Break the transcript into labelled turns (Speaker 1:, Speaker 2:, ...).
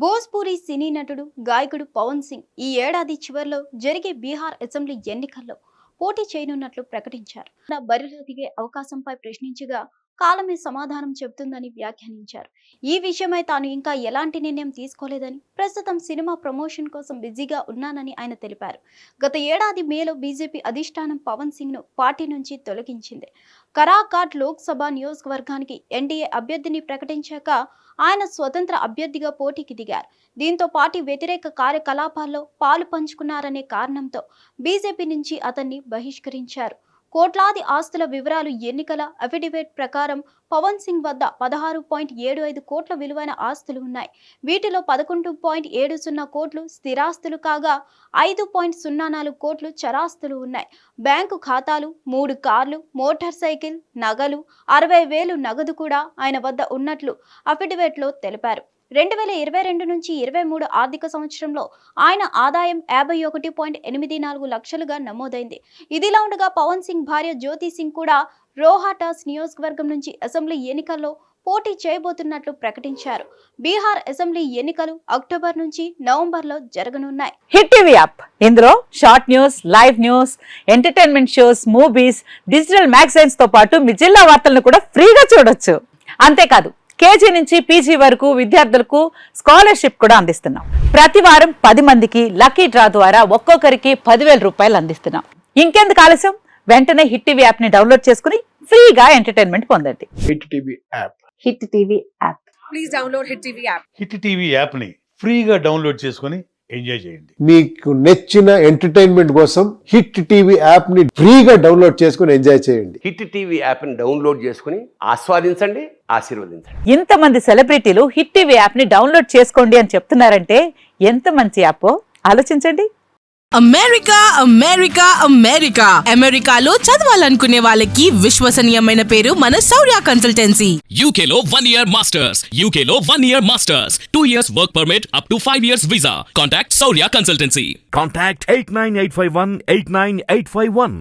Speaker 1: భోజ్పురి సినీ నటుడు గాయకుడు పవన్ సింగ్ ఈ ఏడాది చివరిలో జరిగే బీహార్ అసెంబ్లీ ఎన్నికల్లో పోటీ చేయనున్నట్లు ప్రకటించారు. బరిలో దిగే అవకాశంపై ప్రశ్నించగా కాలమే సమాధానం చెబుతుందని వ్యాఖ్యానించారు. ఈ విషయమై తాను ఇంకా ఎలాంటి నిర్ణయం తీసుకోలేదని, ప్రస్తుతం సినిమా ప్రమోషన్ కోసం బిజీగా ఉన్నానని ఆయన తెలిపారు. గత ఏడాది మేలో బీజేపీ అధిష్టానం పవన్ సింగ్ ను పార్టీ నుంచి తొలగించింది. కరాకాట్ లోక్సభ నియోజకవర్గానికి ఎన్డీఏ అభ్యర్థిని ప్రకటించాక ఆయన స్వతంత్ర అభ్యర్థిగా పోటీకి దిగారు. దీంతో పార్టీ వ్యతిరేక కార్యకలాపాల్లో పాలు పంచుకున్నారనే కారణంతో బీజేపీ నుంచి అతన్ని బహిష్కరించారు. కోట్లాది ఆస్తుల వివరాలు ఎన్నికల అఫిడవిట్ ప్రకారం పవన్ సింగ్ వద్ద 16.75 కోట్ల విలువైన ఆస్తులు ఉన్నాయి. వీటిలో 11.70 కోట్లు స్థిరాస్తులు కాగా 5.04 కోట్లు చరాస్తులు ఉన్నాయి. బ్యాంకు ఖాతాలు, 3 కార్లు, మోటార్ సైకిల్, నగలు, 60,000 నగదు కూడా ఆయన వద్ద ఉన్నట్లు అఫిడవిట్లో తెలిపారు. 2022 నుంచి 23 ఆర్థిక సంవత్సరంలో ఆయన ఆదాయం 51.84 లక్షలుగా నమోదైంది. ఇదిలా ఉండగా పవన్ సింగ్ భార్య జ్యోతి సింగ్ కూడా రోహాటాస్ నియోజకవర్గం నుంచి అసెంబ్లీ ఎన్నికల్లో పోటీ చేయబోతున్నట్లు ప్రకటించారు. బీహార్ అసెంబ్లీ ఎన్నికలు అక్టోబర్ నుంచి నవంబర్లో జరగనున్నాయి.
Speaker 2: హిట్ టీవీ యాప్ ఇందులో short news, live news, entertainment shows, movies, digital magazines తో పాటు మీ జిల్లా వార్తలను కూడా ఫ్రీగా చూడొచ్చు. అంతేకాదు కేజీ నుంచి పీజీ వరకు విద్యార్థులకు స్కాలర్షిప్ కూడా అందిస్తున్నాం. ప్రతి వారం 10 మందికి లక్కీ డ్రా ద్వారా ఒక్కొక్కరికి 10,000 రూపాయలు అందిస్తున్నాం. ఇంకెందుకు ఆలస్యం, వెంటనే హిట్ టీవీ యాప్ ని డౌన్లోడ్ చేసుకుని ఫ్రీగా ఎంటర్టైన్మెంట్ పొందండి.
Speaker 3: Hit TV app.
Speaker 2: Hit TV app.
Speaker 4: Please download hit TV app.
Speaker 5: Hit TV app ని ఫ్రీగా డౌన్లోడ్ చేసుకుని ఎంజాయ్ చేయండి.
Speaker 3: మీకు నచ్చిన ఎంటర్టైన్మెంట్ కోసం హిట్ టీవీ యాప్ ని ఫ్రీగా డౌన్లోడ్ చేసుకుని ఎంజాయ్ చేయండి.
Speaker 6: హిట్ టీవీ యాప్ ని డౌన్లోడ్ చేసుకుని ఆస్వాదించండి, ఆశీర్వదించండి.
Speaker 2: ఇంతమంది సెలబ్రిటీలు హిట్ టీవీ యాప్ ని డౌన్లోడ్ చేసుకోండి అని చెప్తున్నారంటే ఎంత మంచి యాప్ ఆలోచించండి.
Speaker 4: అమెరికా అమెరికా అమెరికా అమెరికాలో చదవాలనుకునే వాళ్ళకి విశ్వసనీయమైన పేరు మన శౌర్య కన్సల్టెన్సీ.
Speaker 7: UK లో 1 year masters. UK లో 1 year masters. 2 years work permit up to 5 years visa. Contact Saurya Consultancy.
Speaker 8: Contact 89851 89851.